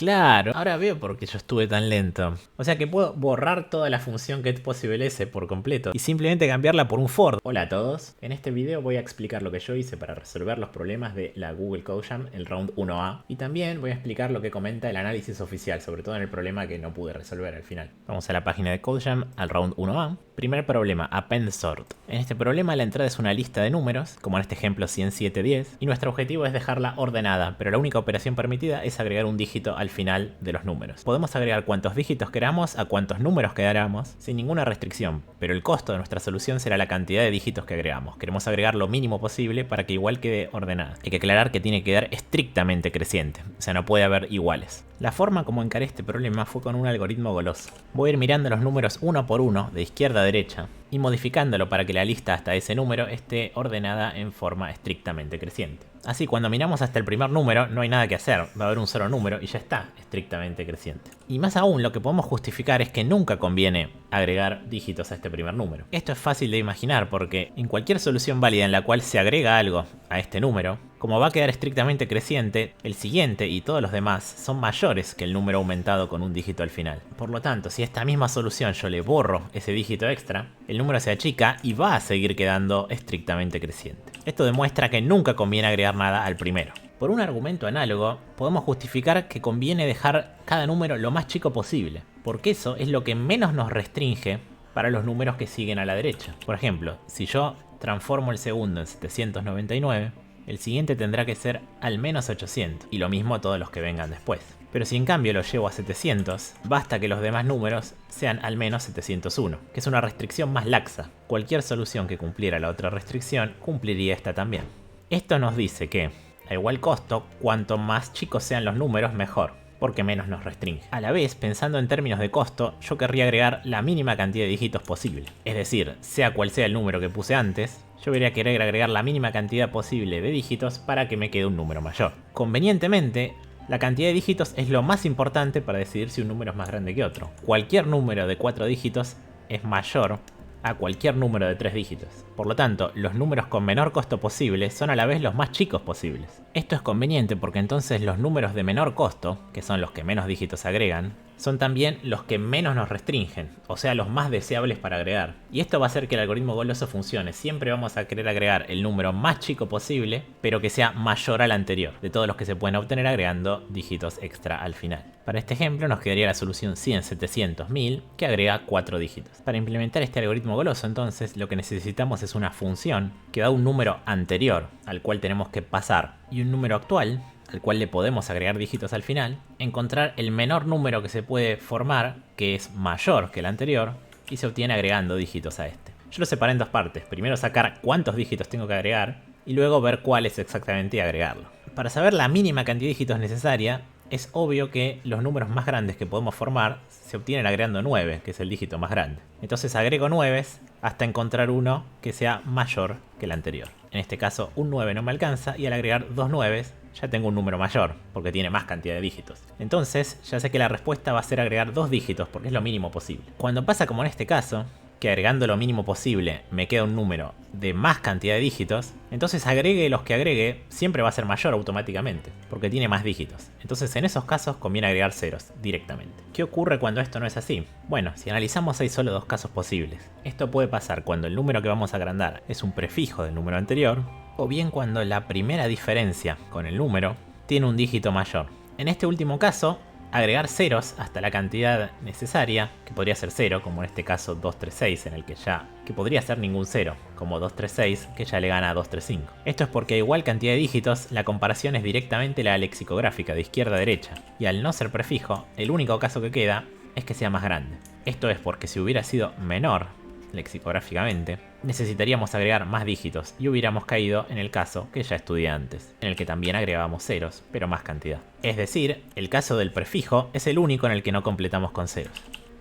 Claro, ahora veo por qué yo estuve tan lento. O sea que puedo borrar toda la función getPosibleS por completo y simplemente cambiarla por un for. Hola a todos, en este video voy a explicar lo que yo hice para resolver los problemas de la Google CodeJam, el round 1A. Y también voy a explicar lo que comenta el análisis oficial, sobre todo en el problema que no pude resolver al final. Vamos a la página de CodeJam, al round 1A. Primer problema, append sort. En este problema la entrada es una lista de números, como en este ejemplo 10710, y nuestro objetivo es dejarla ordenada, pero la única operación permitida es agregar un dígito al final de los números. Podemos agregar cuantos dígitos queramos a cuantos números queramos, sin ninguna restricción, pero el costo de nuestra solución será la cantidad de dígitos que agregamos. Queremos agregar lo mínimo posible para que igual quede ordenada. Hay que aclarar que tiene que quedar estrictamente creciente, o sea, no puede haber iguales. La forma como encaré este problema fue con un algoritmo goloso. Voy a ir mirando los números uno por uno, de izquierda a derecha, y modificándolo para que la lista hasta ese número esté ordenada en forma estrictamente creciente. Así, cuando miramos hasta el primer número, no hay nada que hacer, va a haber un solo número y ya está estrictamente creciente. Y más aún, lo que podemos justificar es que nunca conviene agregar dígitos a este primer número. Esto es fácil de imaginar porque en cualquier solución válida en la cual se agrega algo a este número, como va a quedar estrictamente creciente, el siguiente y todos los demás son mayores que el número aumentado con un dígito al final. Por lo tanto, si a esta misma solución yo le borro ese dígito extra, el número se achica y va a seguir quedando estrictamente creciente. Esto demuestra que nunca conviene agregar nada al primero. Por un argumento análogo, podemos justificar que conviene dejar cada número lo más chico posible, porque eso es lo que menos nos restringe para los números que siguen a la derecha. Por ejemplo, si yo transformo el segundo en 799, el siguiente tendrá que ser al menos 800, y lo mismo todos los que vengan después. Pero si en cambio lo llevo a 700, basta que los demás números sean al menos 701, que es una restricción más laxa. Cualquier solución que cumpliera la otra restricción, cumpliría esta también. Esto nos dice que, a igual costo, cuanto más chicos sean los números, mejor, porque menos nos restringe. A la vez, pensando en términos de costo, yo querría agregar la mínima cantidad de dígitos posible. Es decir, sea cual sea el número que puse antes, yo debería querer agregar la mínima cantidad posible de dígitos para que me quede un número mayor. Convenientemente, la cantidad de dígitos es lo más importante para decidir si un número es más grande que otro. Cualquier número de 4 dígitos es mayor a cualquier número de 3 dígitos. Por lo tanto, los números con menor costo posible son a la vez los más chicos posibles. Esto es conveniente porque entonces los números de menor costo, que son los que menos dígitos agregan, son también los que menos nos restringen, o sea, los más deseables para agregar. Y esto va a hacer que el algoritmo goloso funcione. Siempre vamos a querer agregar el número más chico posible, pero que sea mayor al anterior, de todos los que se pueden obtener agregando dígitos extra al final. Para este ejemplo nos quedaría la solución 100, 700, 1000, que agrega 4 dígitos. Para implementar este algoritmo goloso, entonces, lo que necesitamos es una función que da un número anterior al cual tenemos que pasar y un número actual al cual le podemos agregar dígitos al final, encontrar el menor número que se puede formar, que es mayor que el anterior, y se obtiene agregando dígitos a este. Yo lo separé en dos partes. Primero sacar cuántos dígitos tengo que agregar, y luego ver cuál es exactamente y agregarlo. Para saber la mínima cantidad de dígitos necesaria, es obvio que los números más grandes que podemos formar se obtienen agregando 9, que es el dígito más grande. Entonces agrego 9 hasta encontrar uno que sea mayor que el anterior. En este caso un 9 no me alcanza y al agregar 2 9 ya tengo un número mayor, porque tiene más cantidad de dígitos. Entonces ya sé que la respuesta va a ser agregar 2 dígitos, porque es lo mínimo posible. Cuando pasa como en este caso, que agregando lo mínimo posible me queda un número de más cantidad de dígitos, entonces agregue los que agregue siempre va a ser mayor automáticamente, porque tiene más dígitos. Entonces en esos casos conviene agregar ceros directamente. ¿Qué ocurre cuando esto no es así? Bueno, si analizamos hay solo dos casos posibles. Esto puede pasar cuando el número que vamos a agrandar es un prefijo del número anterior, o bien cuando la primera diferencia con el número tiene un dígito mayor. En este último caso, agregar ceros hasta la cantidad necesaria, que podría ser 0, como en este caso 236, en el que podría ser ningún 0, como 236, que ya le gana a 235. Esto es porque a igual cantidad de dígitos, la comparación es directamente la lexicográfica, de izquierda a derecha, y al no ser prefijo, el único caso que queda es que sea más grande. Esto es porque si hubiera sido menor, lexicográficamente, necesitaríamos agregar más dígitos y hubiéramos caído en el caso que ya estudié antes, en el que también agregábamos ceros, pero más cantidad. Es decir, el caso del prefijo es el único en el que no completamos con ceros.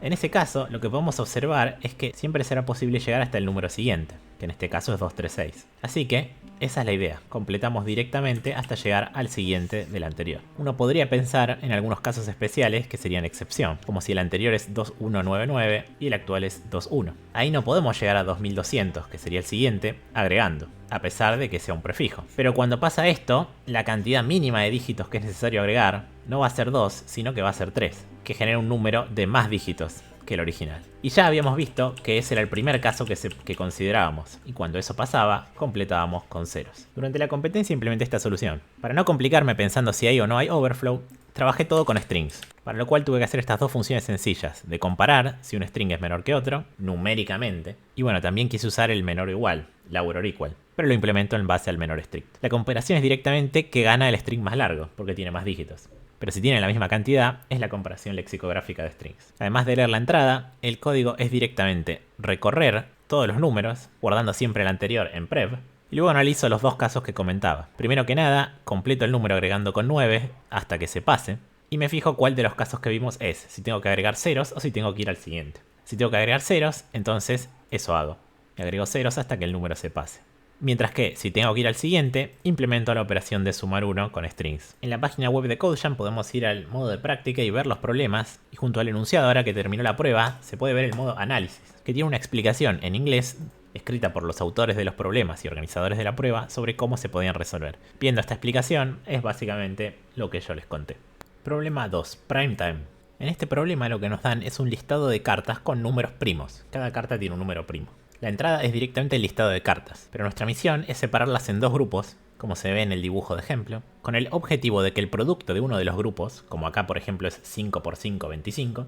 En ese caso, lo que podemos observar es que siempre será posible llegar hasta el número siguiente. que en este caso es 236. Así que esa es la idea, completamos directamente hasta llegar al siguiente del anterior. Uno podría pensar en algunos casos especiales que serían excepción, como si el anterior es 2199 y el actual es 21. Ahí no podemos llegar a 2200, que sería el siguiente, agregando, a pesar de que sea un prefijo. Pero cuando pasa esto, la cantidad mínima de dígitos que es necesario agregar no va a ser 2, sino que va a ser 3, que genera un número de más dígitos que el original. Y ya habíamos visto que ese era el primer caso que considerábamos, y cuando eso pasaba, completábamos con ceros. Durante la competencia implementé esta solución. Para no complicarme pensando si hay o no hay overflow, trabajé todo con strings, para lo cual tuve que hacer estas dos funciones sencillas, de comparar si un string es menor que otro, numéricamente, y bueno, también quise usar el menor o igual, lower or equal, pero lo implemento en base al menor estricto. La comparación es directamente que gana el string más largo, porque tiene más dígitos. Pero si tienen la misma cantidad, es la comparación lexicográfica de strings. Además de leer la entrada, el código es directamente recorrer todos los números, guardando siempre el anterior en prev, y luego analizo los dos casos que comentaba. Primero que nada, completo el número agregando con 9 hasta que se pase, y me fijo cuál de los casos que vimos es, si tengo que agregar ceros o si tengo que ir al siguiente. Si tengo que agregar ceros, entonces eso hago. Me agrego ceros hasta que el número se pase. Mientras que, si tengo que ir al siguiente, implemento la operación de sumar 1 con strings. En la página web de CodeJam podemos ir al modo de práctica y ver los problemas, y junto al enunciado ahora que terminó la prueba, se puede ver el modo análisis, que tiene una explicación en inglés, escrita por los autores de los problemas y organizadores de la prueba, sobre cómo se podían resolver. Viendo esta explicación, es básicamente lo que yo les conté. Problema 2. Primetime. En este problema lo que nos dan es un listado de cartas con números primos. Cada carta tiene un número primo. La entrada es directamente el listado de cartas, pero nuestra misión es separarlas en dos grupos, como se ve en el dibujo de ejemplo, con el objetivo de que el producto de uno de los grupos, como acá por ejemplo es 5 por 5, 25,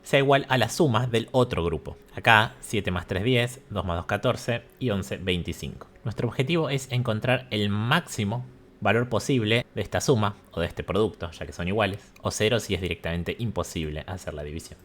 sea igual a la suma del otro grupo. Acá 7 más 3, 10, 2 más 2, 14 y 11, 25. Nuestro objetivo es encontrar el máximo valor posible de esta suma o de este producto, ya que son iguales, o 0 si es directamente imposible hacer la división.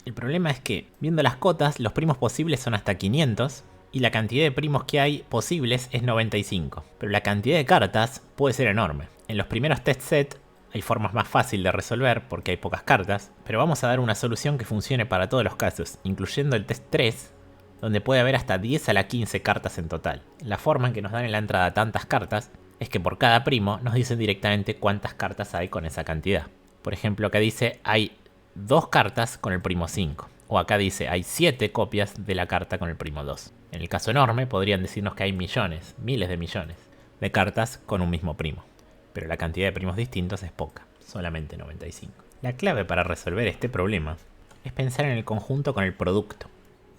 El problema es que, viendo las cotas, los primos posibles son hasta 500 y la cantidad de primos que hay posibles es 95. Pero la cantidad de cartas puede ser enorme. En los primeros test set hay formas más fáciles de resolver porque hay pocas cartas, pero vamos a dar una solución que funcione para todos los casos, incluyendo el test 3, donde puede haber hasta 10 a la 15 cartas en total. La forma en que nos dan en la entrada tantas cartas es que por cada primo nos dicen directamente cuántas cartas hay con esa cantidad. Por ejemplo, acá dice hay 2 cartas con el primo 5. O acá dice hay 7 copias de la carta con el primo 2. En el caso enorme podrían decirnos que hay millones, miles de millones de cartas con un mismo primo. Pero la cantidad de primos distintos es poca, solamente 95. La clave para resolver este problema es pensar en el conjunto con el producto.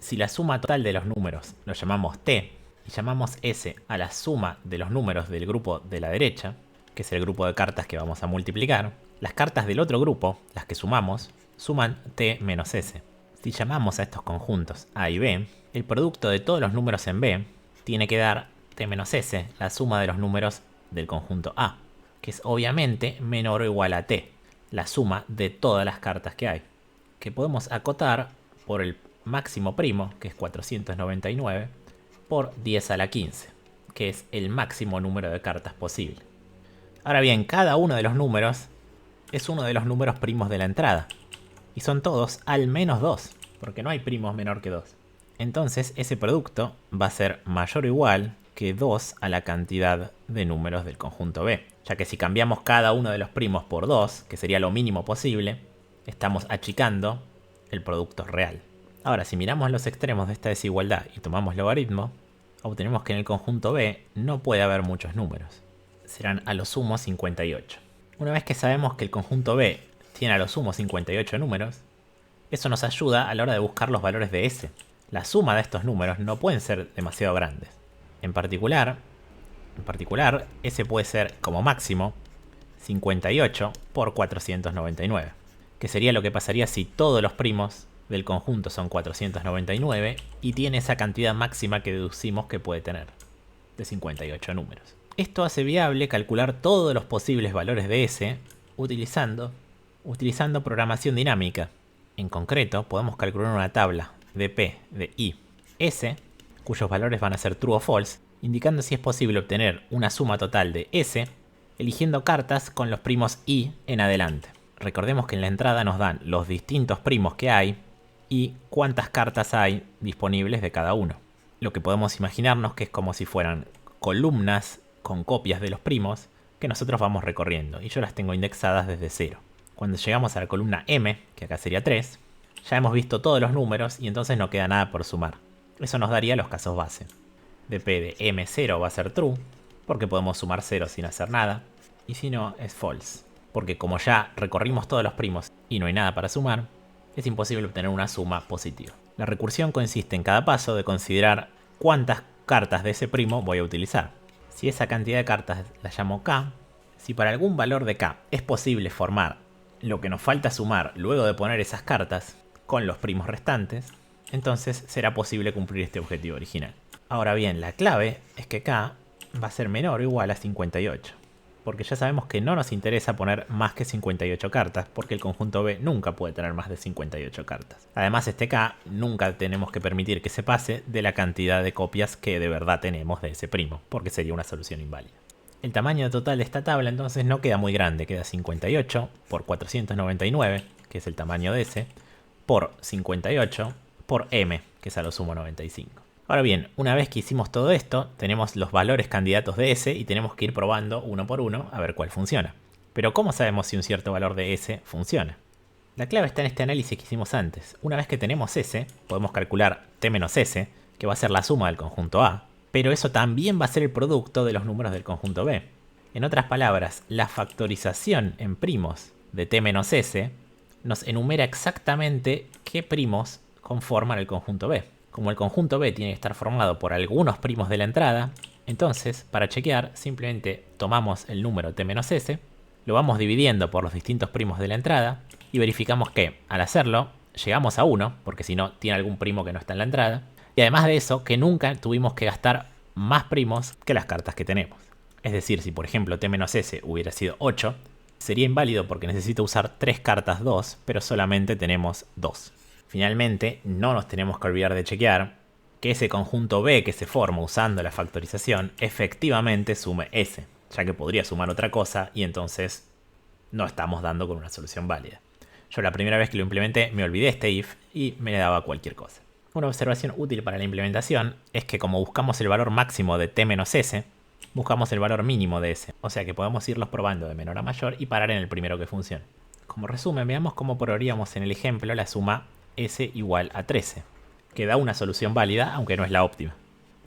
Si la suma total de los números lo llamamos T y llamamos S a la suma de los números del grupo de la derecha, que es el grupo de cartas que vamos a multiplicar, las cartas del otro grupo, las que sumamos, suman T menos S. Si llamamos a estos conjuntos A y B, el producto de todos los números en B tiene que dar T menos S, la suma de los números del conjunto A, que es obviamente menor o igual a T, la suma de todas las cartas que hay, que podemos acotar por el máximo primo, que es 499, por 10 a la 15, que es el máximo número de cartas posible. Ahora bien, cada uno de los números es uno de los números primos de la entrada, y son todos al menos 2, porque no hay primos menor que 2. Entonces ese producto va a ser mayor o igual que 2 a la cantidad de números del conjunto B, ya que si cambiamos cada uno de los primos por 2, que sería lo mínimo posible, estamos achicando el producto real. Ahora, si miramos los extremos de esta desigualdad y tomamos logaritmo, obtenemos que en el conjunto B no puede haber muchos números. Serán a lo sumo 58. Una vez que sabemos que el conjunto B tiene a lo sumo 58 números, eso nos ayuda a la hora de buscar los valores de S. La suma de estos números no pueden ser demasiado grandes. En particular, S puede ser como máximo 58 por 499, que sería lo que pasaría si todos los primos del conjunto son 499 y tiene esa cantidad máxima que deducimos que puede tener, de 58 números. Esto hace viable calcular todos los posibles valores de S utilizando programación dinámica. En concreto, podemos calcular una tabla de P de I, S, cuyos valores van a ser true o false, indicando si es posible obtener una suma total de S, eligiendo cartas con los primos I en adelante. Recordemos que en la entrada nos dan los distintos primos que hay y cuántas cartas hay disponibles de cada uno. lo que podemos imaginarnos que es como si fueran columnas con copias de los primos que nosotros vamos recorriendo, y yo las tengo indexadas desde 0. Cuando llegamos a la columna M, que acá sería 3, ya hemos visto todos los números y entonces no queda nada por sumar. Eso nos daría los casos base. dp de M0 va a ser true, porque podemos sumar 0 sin hacer nada, y si no, es false, porque como ya recorrimos todos los primos y no hay nada para sumar, es imposible obtener una suma positiva. La recursión consiste en cada paso de considerar cuántas cartas de ese primo voy a utilizar. Si esa cantidad de cartas la llamo K, si para algún valor de K es posible formar lo que nos falta sumar luego de poner esas cartas con los primos restantes, entonces será posible cumplir este objetivo original. Ahora bien, la clave es que K va a ser menor o igual a 58. Porque ya sabemos que no nos interesa poner más que 58 cartas, porque el conjunto B nunca puede tener más de 58 cartas. Además, este K nunca tenemos que permitir que se pase de la cantidad de copias que de verdad tenemos de ese primo, porque sería una solución inválida. El tamaño total de esta tabla entonces no queda muy grande, queda 58 por 499, que es el tamaño de S, por 58 por M, que es a lo sumo 95. Ahora bien, una vez que hicimos todo esto, tenemos los valores candidatos de S y tenemos que ir probando uno por uno a ver cuál funciona. Pero ¿cómo sabemos si un cierto valor de S funciona? La clave está en este análisis que hicimos antes. Una vez que tenemos S, podemos calcular T menos S, que va a ser la suma del conjunto A, pero eso también va a ser el producto de los números del conjunto B. En otras palabras, la factorización en primos de T menos S nos enumera exactamente qué primos conforman el conjunto B. Como el conjunto B tiene que estar formado por algunos primos de la entrada, entonces, para chequear, simplemente tomamos el número T menos S, lo vamos dividiendo por los distintos primos de la entrada, y verificamos que, al hacerlo, llegamos a 1, porque si no, tiene algún primo que no está en la entrada, y además de eso, que nunca tuvimos que gastar más primos que las cartas que tenemos. Es decir, si por ejemplo T menos S hubiera sido 8, sería inválido porque necesito usar 3 cartas 2, pero solamente tenemos 2. Finalmente, no nos tenemos que olvidar de chequear que ese conjunto B que se forma usando la factorización efectivamente sume S, ya que podría sumar otra cosa y entonces no estamos dando con una solución válida. Yo la primera vez que lo implementé me olvidé este if y me daba cualquier cosa. Una observación útil para la implementación es que como buscamos el valor máximo de T menos S, buscamos el valor mínimo de S, o sea que podemos irlos probando de menor a mayor y parar en el primero que funcione. Como resumen, veamos cómo probaríamos en el ejemplo la suma S igual a 13, que da una solución válida, aunque no es la óptima.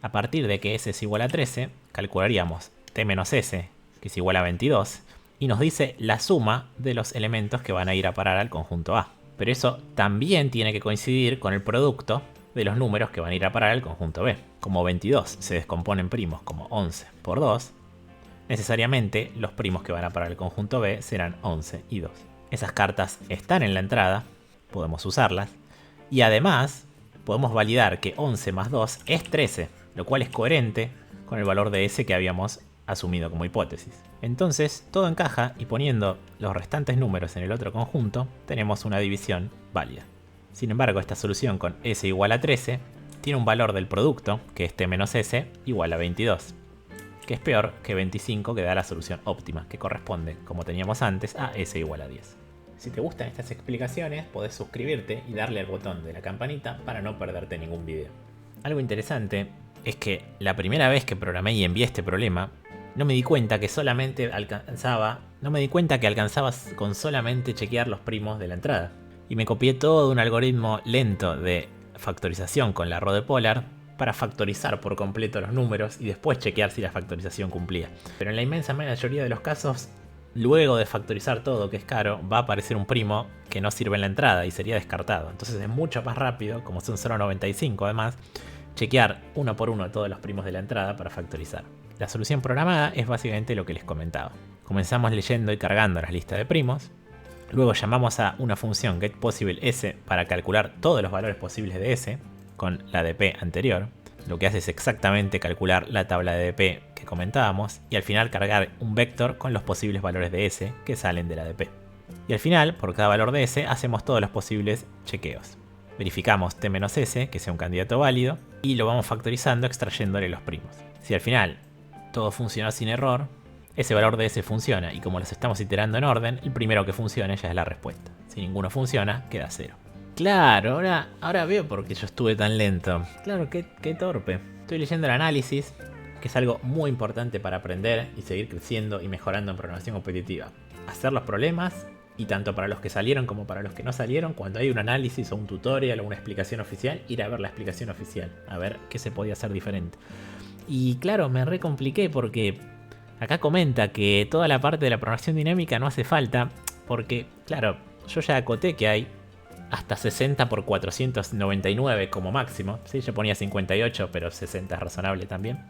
A partir de que S es igual a 13, calcularíamos T menos S, que es igual a 22, y nos dice la suma de los elementos que van a ir a parar al conjunto A. Pero eso también tiene que coincidir con el producto de los números que van a ir a parar al conjunto B. Como 22 se descompone en primos como 11 por 2, necesariamente los primos que van a parar al conjunto B serán 11 y 2. Esas cartas están en la entrada, podemos usarlas, y además podemos validar que 11 más 2 es 13, lo cual es coherente con el valor de S que habíamos asumido como hipótesis. Entonces todo encaja y poniendo los restantes números en el otro conjunto tenemos una división válida. Sin embargo, esta solución con S igual a 13 tiene un valor del producto, que es T menos S, igual a 22, que es peor que 25, que da la solución óptima, que corresponde, como teníamos antes, a S igual a 10. Si te gustan estas explicaciones, podés suscribirte y darle al botón de la campanita para no perderte ningún video. Algo interesante es que la primera vez que programé y envié este problema, no me di cuenta que alcanzaba con solamente chequear los primos de la entrada. Y me copié todo un algoritmo lento de factorización con la Rho de Pollard para factorizar por completo los números y después chequear si la factorización cumplía. Pero en la inmensa mayoría de los casos, luego de factorizar todo, que es caro, va a aparecer un primo que no sirve en la entrada y sería descartado. Entonces es mucho más rápido, como son 0.95 además, chequear uno por uno todos los primos de la entrada para factorizar. La solución programada es básicamente lo que les comentaba. Comenzamos leyendo y cargando la lista de primos. Luego llamamos a una función getPossibleS para calcular todos los valores posibles de S con la dp anterior. Lo que hace es exactamente calcular la tabla de dp que comentábamos y al final cargar un vector con los posibles valores de S que salen de la dp. Y al final, por cada valor de S, hacemos todos los posibles chequeos. Verificamos T menos S, que sea un candidato válido, y lo vamos factorizando extrayéndole los primos. Si al final todo funcionó sin error, ese valor de S funciona, y como los estamos iterando en orden, el primero que funcione ya es la respuesta. Si ninguno funciona, queda 0. Claro, ahora veo por qué yo estuve tan lento. Claro, qué torpe. Estoy leyendo el análisis, que es algo muy importante para aprender y seguir creciendo y mejorando en programación competitiva. Hacer los problemas, y tanto para los que salieron como para los que no salieron, cuando hay un análisis o un tutorial o una explicación oficial, ir a ver la explicación oficial, a ver qué se podía hacer diferente. Y claro, me recompliqué porque acá comenta que toda la parte de la programación dinámica no hace falta, porque claro, yo ya acoté que hay hasta 60 por 499 como máximo. Sí, yo ponía 58, pero 60 es razonable también.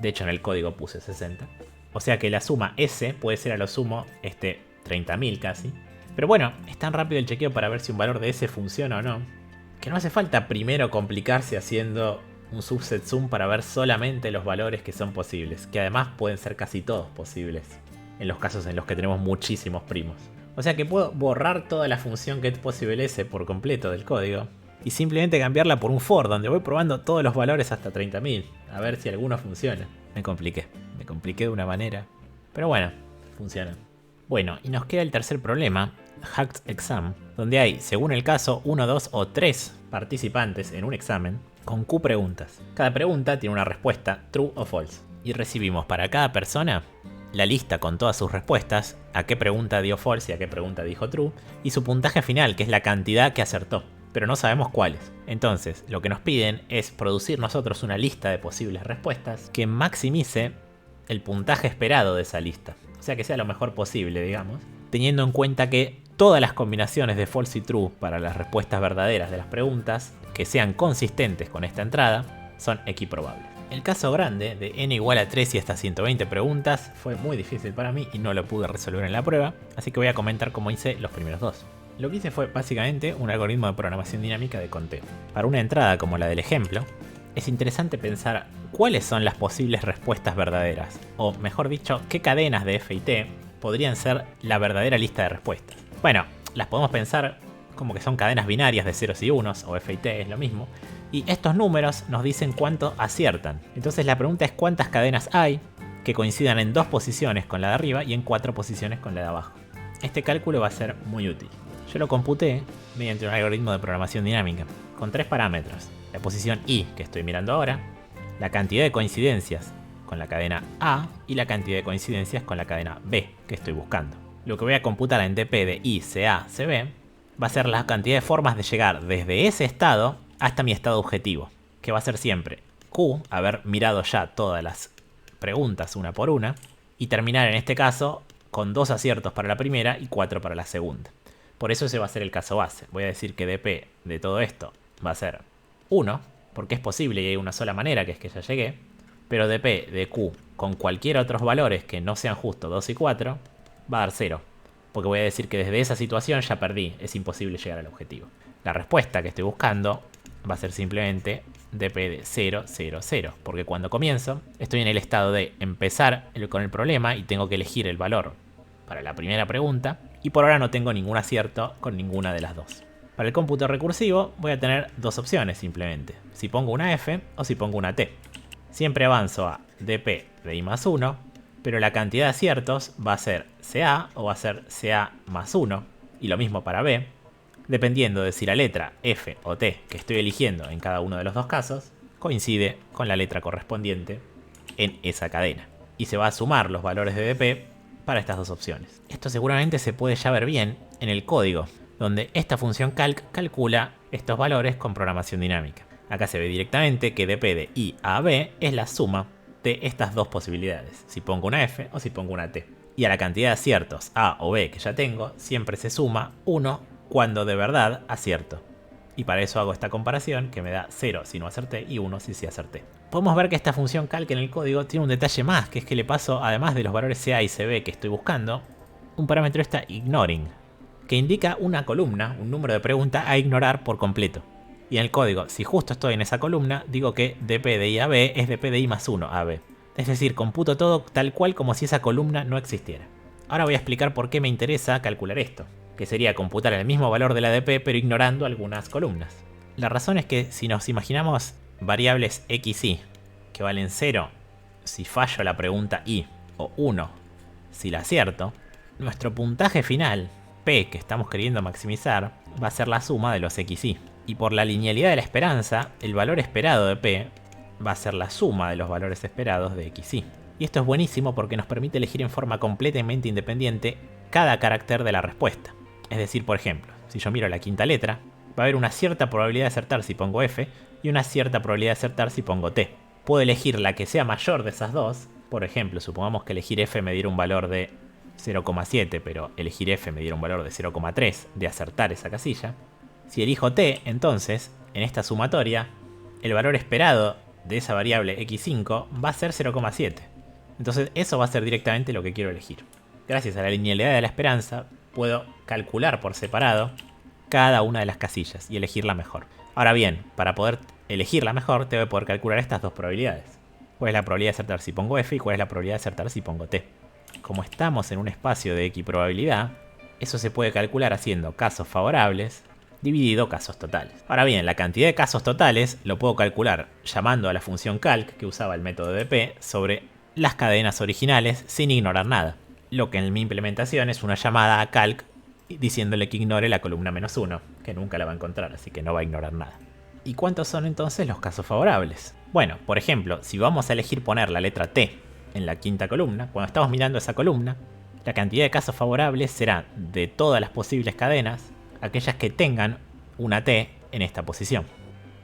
De hecho, en el código puse 60. O sea que la suma S puede ser a lo sumo 30.000 casi. Pero bueno, es tan rápido el chequeo para ver si un valor de S funciona o no, que no hace falta primero complicarse haciendo un subset sum para ver solamente los valores que son posibles, que además pueden ser casi todos posibles, en los casos en los que tenemos muchísimos primos. O sea que puedo borrar toda la función getPossibleS por completo del código y simplemente cambiarla por un for, donde voy probando todos los valores hasta 30.000, a ver si alguno funciona. Me compliqué de una manera, pero bueno, funciona. Bueno, y nos queda el tercer problema, Hacked Exam, donde hay, según el caso, 1, 2 o 3 participantes en un examen con Q preguntas. Cada pregunta tiene una respuesta, true o false, y recibimos para cada persona la lista con todas sus respuestas, a qué pregunta dio false y a qué pregunta dijo true, y su puntaje final, que es la cantidad que acertó, pero no sabemos cuáles. Entonces, lo que nos piden es producir nosotros una lista de posibles respuestas que maximice el puntaje esperado de esa lista. O sea, que sea lo mejor posible, digamos, teniendo en cuenta que todas las combinaciones de false y true para las respuestas verdaderas de las preguntas, que sean consistentes con esta entrada, son equiprobables. El caso grande de n igual a 3 y hasta 120 preguntas fue muy difícil para mí y no lo pude resolver en la prueba, así que voy a comentar cómo hice los primeros dos. Lo que hice fue básicamente un algoritmo de programación dinámica de conteo. Para una entrada como la del ejemplo, es interesante pensar cuáles son las posibles respuestas verdaderas, o mejor dicho, qué cadenas de f y t podrían ser la verdadera lista de respuestas. Bueno, las podemos pensar como que son cadenas binarias de ceros y unos, o f y t es lo mismo, y estos números nos dicen cuánto aciertan. Entonces la pregunta es cuántas cadenas hay que coincidan en 2 posiciones con la de arriba y en 4 posiciones con la de abajo. Este cálculo va a ser muy útil. Yo lo computé mediante un algoritmo de programación dinámica, con 3 parámetros. La posición i, que estoy mirando ahora, la cantidad de coincidencias con la cadena A y la cantidad de coincidencias con la cadena B, que estoy buscando. Lo que voy a computar en dp de i, ca, cb, va a ser la cantidad de formas de llegar desde ese estado hasta mi estado objetivo, que va a ser siempre q, haber mirado ya todas las preguntas una por una, y terminar en este caso con 2 aciertos para la primera y 4 para la segunda. Por eso ese va a ser el caso base. Voy a decir que dp de todo esto va a ser 1, porque es posible y hay una sola manera, que es que ya llegué, pero dp de q con cualquier otros valores que no sean justo 2 y 4 va a dar 0, porque voy a decir que desde esa situación ya perdí, es imposible llegar al objetivo. La respuesta que estoy buscando va a ser simplemente dp de 0, 0, 0, porque cuando comienzo estoy en el estado de empezar con el problema y tengo que elegir el valor para la primera pregunta, y por ahora no tengo ningún acierto con ninguna de las dos. Para el cómputo recursivo voy a tener 2 opciones simplemente, si pongo una f o si pongo una t. Siempre avanzo a dp de i más 1, pero la cantidad de aciertos va a ser ca o va a ser ca más 1, y lo mismo para b, dependiendo de si la letra f o t que estoy eligiendo en cada uno de los dos casos coincide con la letra correspondiente en esa cadena. Y se va a sumar los valores de dp para estas dos opciones. Esto seguramente se puede ya ver bien en el código, donde esta función calc calcula estos valores con programación dinámica. Acá se ve directamente que dp de i a b es la suma de estas dos posibilidades, si pongo una f o si pongo una t. Y a la cantidad de aciertos a o b que ya tengo, siempre se suma 1 cuando de verdad acierto. Y para eso hago esta comparación que me da 0 si no acerté y 1 si sí acerté. Podemos ver que esta función calc en el código tiene un detalle más, que es que le paso, además de los valores ca y cb que estoy buscando, un parámetro ignoring, que indica una columna, un número de pregunta a ignorar por completo. Y en el código, si justo estoy en esa columna, digo que dp de i a b es dp de i más 1 a b. Es decir, computo todo tal cual como si esa columna no existiera. Ahora voy a explicar por qué me interesa calcular esto, que sería computar el mismo valor de la dp pero ignorando algunas columnas. La razón es que si nos imaginamos variables x y que valen 0 si fallo la pregunta i o 1 si la acierto, nuestro puntaje final P que estamos queriendo maximizar va a ser la suma de los XY. Y por la linealidad de la esperanza, el valor esperado de P va a ser la suma de los valores esperados de XY. Y esto es buenísimo porque nos permite elegir en forma completamente independiente cada carácter de la respuesta. Es decir, por ejemplo, si yo miro la quinta letra, va a haber una cierta probabilidad de acertar si pongo F y una cierta probabilidad de acertar si pongo T. Puedo elegir la que sea mayor de esas dos. Por ejemplo, supongamos que elegir F me diera un valor de 0,7, pero elegir F me diera un valor de 0,3 de acertar esa casilla. Si elijo T, entonces, en esta sumatoria, el valor esperado de esa variable x5 va a ser 0,7. Entonces eso va a ser directamente lo que quiero elegir. Gracias a la linealidad de la esperanza, puedo calcular por separado cada una de las casillas y elegir la mejor. Ahora bien, para poder elegir la mejor, tengo que poder calcular estas dos probabilidades. ¿Cuál es la probabilidad de acertar si pongo F y cuál es la probabilidad de acertar si pongo T? Como estamos en un espacio de equiprobabilidad, eso se puede calcular haciendo casos favorables dividido casos totales. Ahora bien, la cantidad de casos totales lo puedo calcular llamando a la función calc que usaba el método de P sobre las cadenas originales sin ignorar nada. Lo que en mi implementación es una llamada a calc diciéndole que ignore la columna -1, que nunca la va a encontrar, así que no va a ignorar nada. ¿Y cuántos son entonces los casos favorables? Bueno, por ejemplo, si vamos a elegir poner la letra T en la quinta columna, cuando estamos mirando esa columna, la cantidad de casos favorables será de todas las posibles cadenas, aquellas que tengan una T en esta posición.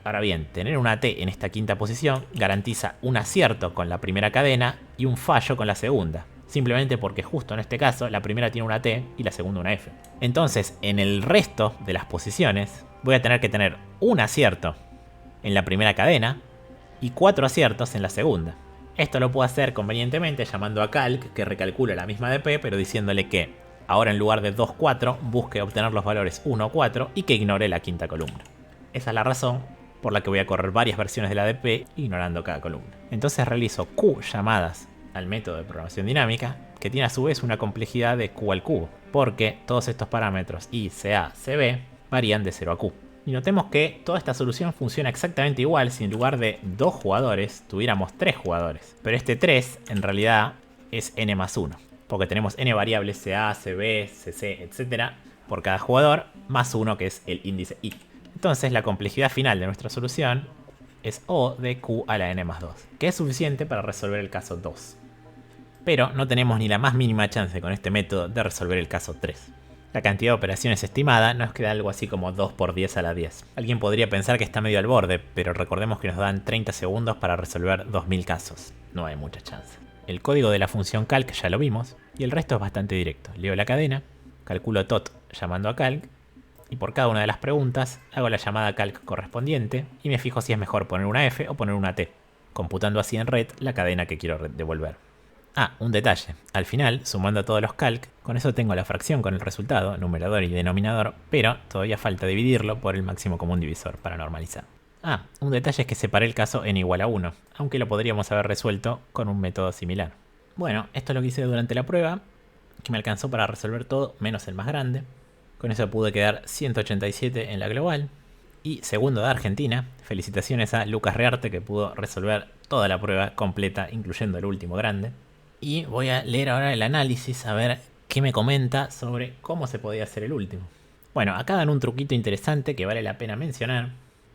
Ahora bien, tener una T en esta quinta posición garantiza un acierto con la primera cadena y un fallo con la segunda. Simplemente porque justo en este caso la primera tiene una T y la segunda una F. Entonces, en el resto de las posiciones voy a tener que tener un acierto en la primera cadena y 4 aciertos en la segunda. Esto lo puedo hacer convenientemente llamando a calc que recalcule la misma de P, pero diciéndole que ahora en lugar de 2, 4, busque obtener los valores 1 o 4 y que ignore la quinta columna. Esa es la razón por la que voy a correr varias versiones de la de P ignorando cada columna. Entonces realizo Q llamadas al método de programación dinámica, que tiene a su vez una complejidad de Q al cubo, porque todos estos parámetros I, CA, CB varían de 0 a Q. Y notemos que toda esta solución funciona exactamente igual si en lugar de 2 jugadores tuviéramos 3 jugadores. Pero este 3 en realidad es n más 1, porque tenemos n variables CA, CB, CC, etc. por cada jugador, más 1 que es el índice I. Entonces la complejidad final de nuestra solución es O de Q a la n más 2, que es suficiente para resolver el caso 2. Pero no tenemos ni la más mínima chance con este método de resolver el caso 3. La cantidad de operaciones estimada nos queda algo así como 2 por 10 a la 10. Alguien podría pensar que está medio al borde, pero recordemos que nos dan 30 segundos para resolver 2000 casos. No hay mucha chance. El código de la función calc ya lo vimos, y el resto es bastante directo. Leo la cadena, calculo tot llamando a calc, y por cada una de las preguntas hago la llamada calc correspondiente y me fijo si es mejor poner una F o poner una T, computando así en red la cadena que quiero devolver. Ah, un detalle. Al final, sumando todos los calc, con eso tengo la fracción con el resultado, numerador y denominador, pero todavía falta dividirlo por el máximo común divisor para normalizar. Ah, un detalle es que separé el caso n igual a 1, aunque lo podríamos haber resuelto con un método similar. Bueno, esto es lo que hice durante la prueba, que me alcanzó para resolver todo menos el más grande. Con eso pude quedar 187 en la global. Y segundo de Argentina, felicitaciones a Lucas Rearte que pudo resolver toda la prueba completa, incluyendo el último grande. Y voy a leer ahora el análisis a ver qué me comenta sobre cómo se podía hacer el último. Bueno, acá dan un truquito interesante que vale la pena mencionar,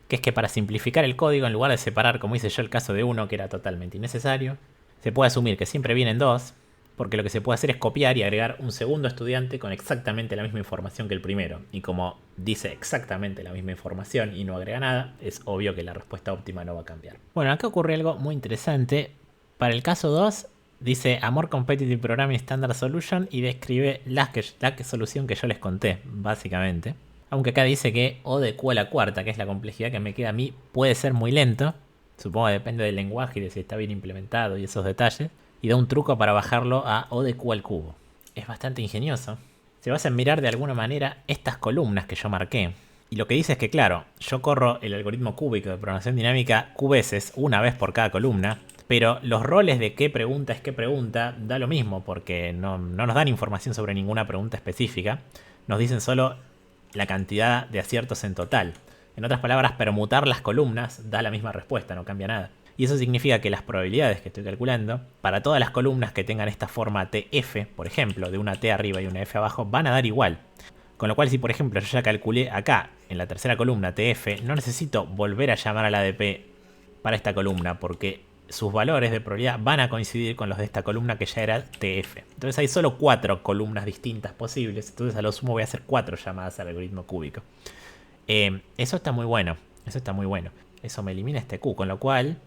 que es que para simplificar el código, en lugar de separar como hice yo el caso de 1, que era totalmente innecesario, se puede asumir que siempre vienen 2, porque lo que se puede hacer es copiar y agregar un segundo estudiante con exactamente la misma información que el primero. Y como dice exactamente la misma información y no agrega nada, es obvio que la respuesta óptima no va a cambiar. Bueno, acá ocurre algo muy interesante. Para el caso 2, dice A More Competitive Programming Standard Solution y describe la solución que yo les conté, básicamente. Aunque acá dice que O de Q a la cuarta, que es la complejidad que me queda a mí, puede ser muy lento. Supongo que depende del lenguaje y de si está bien implementado y esos detalles. Y da un truco para bajarlo a O de Q al cubo. Es bastante ingenioso. Se basa en mirar de alguna manera estas columnas que yo marqué. Y lo que dice es que, claro, yo corro el algoritmo cúbico de programación dinámica Q veces, una vez por cada columna. Pero los roles de qué pregunta es qué pregunta da lo mismo, porque no nos dan información sobre ninguna pregunta específica. Nos dicen solo la cantidad de aciertos en total. En otras palabras, permutar las columnas da la misma respuesta, no cambia nada. Y eso significa que las probabilidades que estoy calculando, para todas las columnas que tengan esta forma TF, por ejemplo, de una T arriba y una F abajo, van a dar igual. Con lo cual, si por ejemplo yo ya calculé acá, en la tercera columna TF, no necesito volver a llamar al ADP para esta columna, porque sus valores de probabilidad van a coincidir con los de esta columna que ya era TF. Entonces hay solo 4 columnas distintas posibles, entonces a lo sumo voy a hacer 4 llamadas al algoritmo cúbico. Eso está muy bueno, eso está muy bueno. Eso me elimina este Q, con lo cual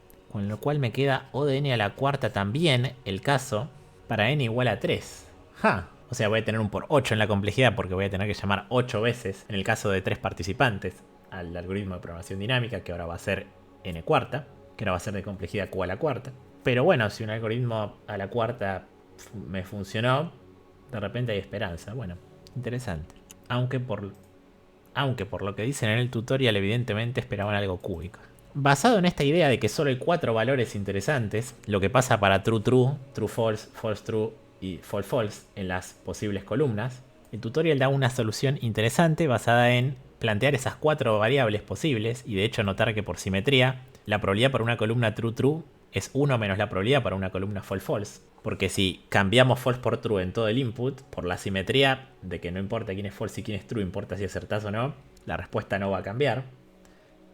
me queda O de n a la cuarta también el caso para n igual a 3. ¡Ja! O sea, voy a tener un por 8 en la complejidad porque voy a tener que llamar 8 veces, en el caso de 3 participantes, al algoritmo de programación dinámica, que ahora va a ser n cuarta, que ahora va a ser de complejidad Q a la cuarta. Pero bueno, si un algoritmo a la cuarta me funcionó, de repente hay esperanza. Bueno, interesante. Aunque por lo que dicen en el tutorial, evidentemente esperaban algo cúbico. Basado en esta idea de que solo hay 4 valores interesantes, lo que pasa para true true, true false, false true y false false en las posibles columnas, el tutorial da una solución interesante basada en plantear esas 4 variables posibles y de hecho notar que por simetría la probabilidad para una columna true true es 1 menos la probabilidad para una columna false false. Porque si cambiamos false por true en todo el input, por la simetría de que no importa quién es false y quién es true, importa si acertás o no, la respuesta no va a cambiar.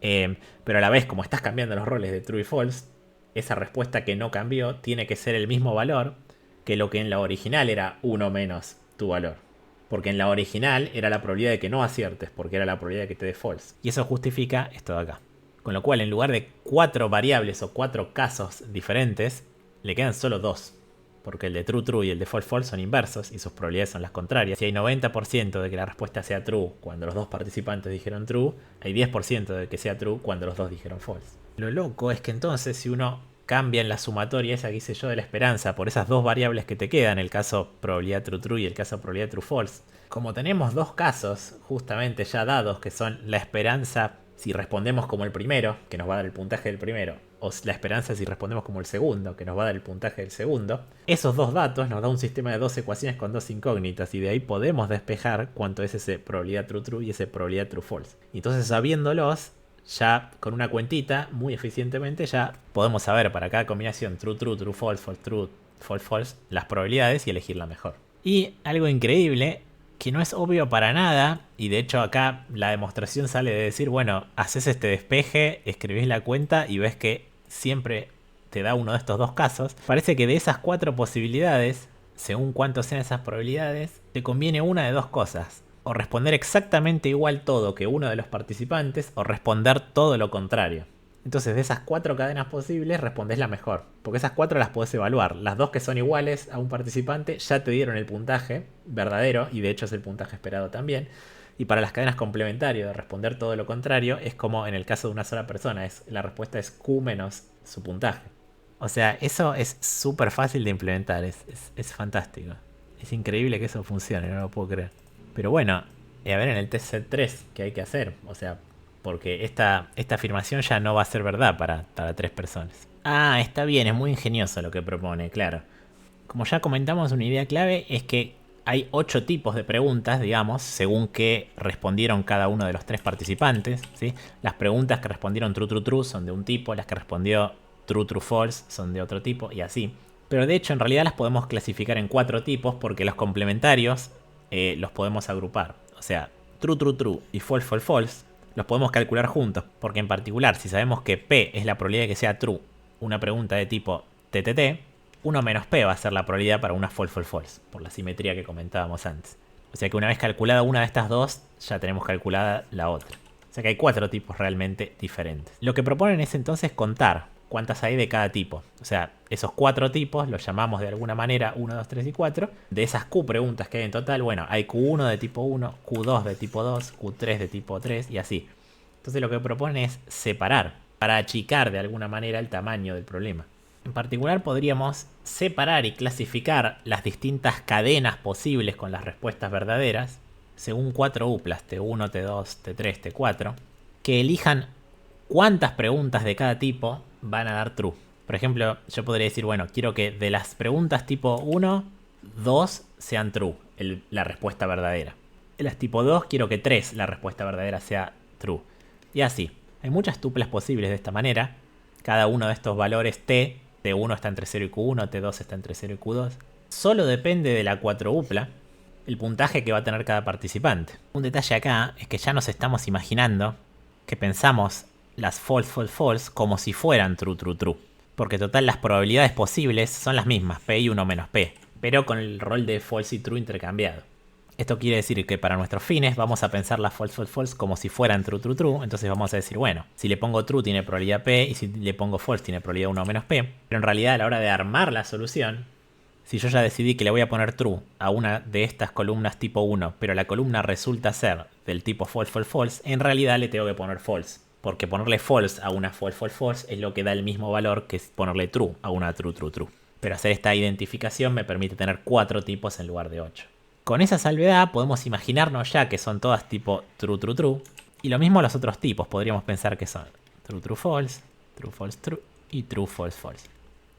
Pero a la vez, como estás cambiando los roles de true y false, esa respuesta que no cambió tiene que ser el mismo valor que lo que en la original era 1 menos tu valor. Porque en la original era la probabilidad de que no aciertes, porque era la probabilidad de que te dé false. Y eso justifica esto de acá. Con lo cual, en lugar de 4 variables o 4 casos diferentes, le quedan solo 2. Porque el de true true y el de false false son inversos y sus probabilidades son las contrarias. Si hay 90% de que la respuesta sea true cuando los dos participantes dijeron true, hay 10% de que sea true cuando los dos dijeron false. Lo loco es que entonces si uno cambia en la sumatoria esa que hice yo de la esperanza por esas dos variables que te quedan, el caso probabilidad true true y el caso probabilidad true false, como tenemos dos casos justamente ya dados que son la esperanza si respondemos como el primero, que nos va a dar el puntaje del primero, o la esperanza si respondemos como el segundo, que nos va a dar el puntaje del segundo, esos dos datos nos da un sistema de dos ecuaciones con dos incógnitas y de ahí podemos despejar cuánto es ese probabilidad true true y ese probabilidad true false. Y entonces sabiéndolos, ya con una cuentita, muy eficientemente, ya podemos saber para cada combinación true true, true false, false true, false false, las probabilidades y elegir la mejor. Y algo increíble, que no es obvio para nada, y de hecho acá la demostración sale de decir, bueno, haces este despeje, escribís la cuenta y ves que siempre te da uno de estos dos casos. Parece que de esas 4 posibilidades, según cuántos sean esas probabilidades, te conviene una de dos cosas. O responder exactamente igual todo que uno de los participantes, o responder todo lo contrario. Entonces de esas 4 cadenas posibles respondés la mejor, porque esas 4 las podés evaluar. Las dos que son iguales a un participante ya te dieron el puntaje verdadero, y de hecho es el puntaje esperado también. Y para las cadenas complementarias de responder todo lo contrario, es como en el caso de una sola persona, la respuesta es Q menos su puntaje. O sea, eso es súper fácil de implementar, es fantástico. Es increíble que eso funcione, no lo puedo creer. Pero bueno, a ver en el test set 3 qué hay que hacer, o sea, porque esta afirmación ya no va a ser verdad para 3 personas. Ah, está bien, es muy ingenioso lo que propone, claro. Como ya comentamos, una idea clave es que hay 8 tipos de preguntas, digamos, según que respondieron cada uno de los 3 participantes, ¿sí? Las preguntas que respondieron true, true, true son de un tipo, las que respondió true, true, false son de otro tipo, y así. Pero de hecho, en realidad las podemos clasificar en 4 tipos porque los complementarios los podemos agrupar. O sea, true, true, true y false, false, false los podemos calcular juntos, porque en particular, si sabemos que P es la probabilidad de que sea true una pregunta de tipo TTT, 1 menos P va a ser la probabilidad para una false, false, false, por la simetría que comentábamos antes. O sea que una vez calculada una de estas dos, ya tenemos calculada la otra. O sea que hay 4 tipos realmente diferentes. Lo que proponen es entonces contar cuántas hay de cada tipo. O sea, esos 4 tipos los llamamos de alguna manera 1, 2, 3 y 4. De esas Q preguntas que hay en total, bueno, hay Q1 de tipo 1, Q2 de tipo 2, Q3 de tipo 3 y así. Entonces lo que proponen es separar, para achicar de alguna manera el tamaño del problema. En particular podríamos separar y clasificar las distintas cadenas posibles con las respuestas verdaderas según 4 uplas, T1, T2, T3, T4, que elijan cuántas preguntas de cada tipo van a dar true. Por ejemplo, yo podría decir, bueno, quiero que de las preguntas tipo 1, 2 sean true, la respuesta verdadera. De las tipo 2, quiero que 3, la respuesta verdadera sea true. Y así. Hay muchas tuplas posibles de esta manera. Cada uno de estos valores T, T1 está entre 0 y Q1, T2 está entre 0 y Q2. Solo depende de la 4 upla. el puntaje que va a tener cada participante. Un detalle acá es que ya nos estamos imaginando que pensamos las false, false, false como si fueran true, true, true. Porque total las probabilidades posibles son las mismas, P y 1 menos P, pero con el rol de false y true intercambiado. Esto quiere decir que para nuestros fines vamos a pensar las false, false, false como si fueran true, true, true. Entonces vamos a decir, bueno, si le pongo true tiene probabilidad P y si le pongo false tiene probabilidad 1 menos P. Pero en realidad a la hora de armar la solución, si yo ya decidí que le voy a poner true a una de estas columnas tipo 1, pero la columna resulta ser del tipo false, false, false, en realidad le tengo que poner false. Porque ponerle false a una false, false, false es lo que da el mismo valor que ponerle true a una true, true, true. Pero hacer esta identificación me permite tener 4 tipos en lugar de 8. Con esa salvedad podemos imaginarnos ya que son todas tipo true, true, true. Y lo mismo los otros tipos, podríamos pensar que son true, true, false, true, false, true y true, false, false.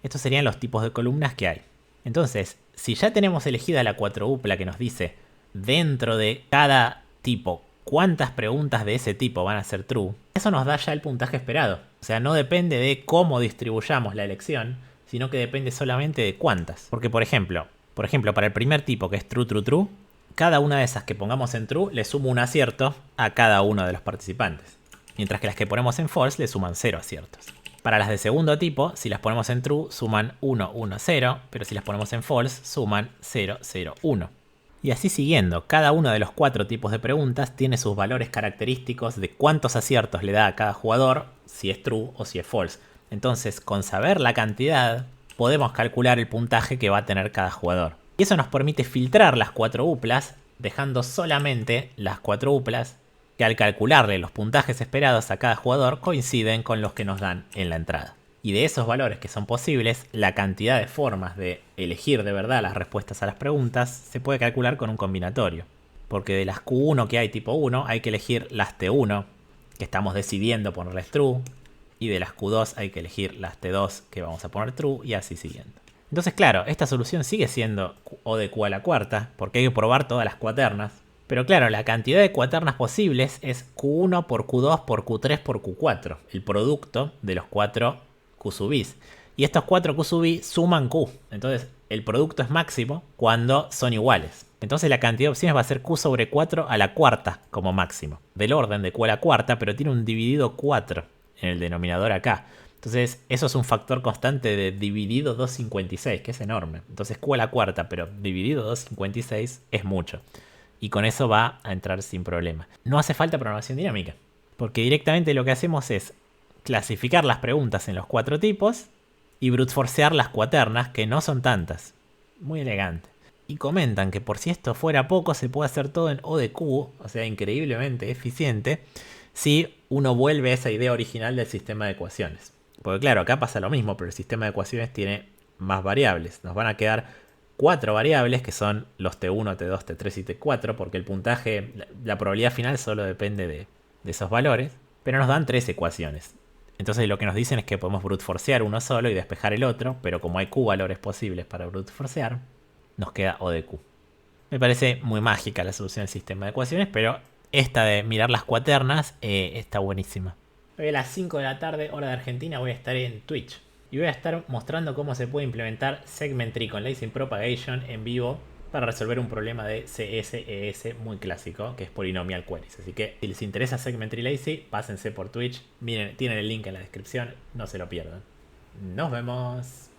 Estos serían los tipos de columnas que hay. Entonces, si ya tenemos elegida la cuatropla que nos dice dentro de cada tipo cuántas preguntas de ese tipo van a ser true, eso nos da ya el puntaje esperado. O sea, no depende de cómo distribuyamos la elección, sino que depende solamente de cuántas. Porque, por ejemplo, para el primer tipo que es true, true, true, cada una de esas que pongamos en true le suma un acierto a cada uno de los participantes. Mientras que las que ponemos en false le suman 0 aciertos. Para las de segundo tipo, si las ponemos en true, suman 1, 1, 0, pero si las ponemos en false, suman 0, 0, 1. Y así siguiendo, cada uno de los 4 tipos de preguntas tiene sus valores característicos de cuántos aciertos le da a cada jugador, si es true o si es false. Entonces, con saber la cantidad, podemos calcular el puntaje que va a tener cada jugador. Y eso nos permite filtrar las cuatroplas, dejando solamente las cuatroplas que al calcularle los puntajes esperados a cada jugador coinciden con los que nos dan en la entrada. Y de esos valores que son posibles, la cantidad de formas de elegir de verdad las respuestas a las preguntas se puede calcular con un combinatorio. Porque de las Q1 que hay tipo 1 hay que elegir las T1, que estamos decidiendo ponerles true, y de las Q2 hay que elegir las T2 que vamos a poner true y así siguiendo. Entonces claro, esta solución sigue siendo O de Q a la cuarta, porque hay que probar todas las cuaternas. Pero claro, la cantidad de cuaternas posibles es Q1 por Q2 por Q3 por Q4, el producto de los 4 Q sub i's. Y estos 4 Q sub i suman Q. Entonces el producto es máximo cuando son iguales. Entonces la cantidad de opciones va a ser Q sobre 4 a la cuarta como máximo. Del orden de Q a la cuarta, pero tiene un dividido 4 en el denominador acá. Entonces eso es un factor constante de dividido 256, que es enorme. Entonces Q a la cuarta, pero dividido 256 es mucho. Y con eso va a entrar sin problema. No hace falta programación dinámica, porque directamente lo que hacemos es clasificar las preguntas en los 4 tipos y brute forcear las cuaternas, que no son tantas. Muy elegante. Y comentan que por si esto fuera poco, se puede hacer todo en O de Q, o sea, increíblemente eficiente, si uno vuelve a esa idea original del sistema de ecuaciones. Porque claro, acá pasa lo mismo, pero el sistema de ecuaciones tiene más variables. Nos van a quedar 4 variables que son los T1, T2, T3 y T4, porque el puntaje, la probabilidad final solo depende de esos valores, pero nos dan 3 ecuaciones. Entonces lo que nos dicen es que podemos brute forcear uno solo y despejar el otro, pero como hay Q valores posibles para brute forcear, nos queda O de Q. Me parece muy mágica la solución del sistema de ecuaciones, pero esta de mirar las cuaternas está buenísima. Hoy a las 5 de la tarde, hora de Argentina, voy a estar en Twitch. Y voy a estar mostrando cómo se puede implementar Segment Tree con Lazy Propagation en vivo para resolver un problema de CSES muy clásico, que es Polynomial Queries. Así que si les interesa Segment Tree Lazy, pásense por Twitch. Miren, tienen el link en la descripción, no se lo pierdan. Nos vemos.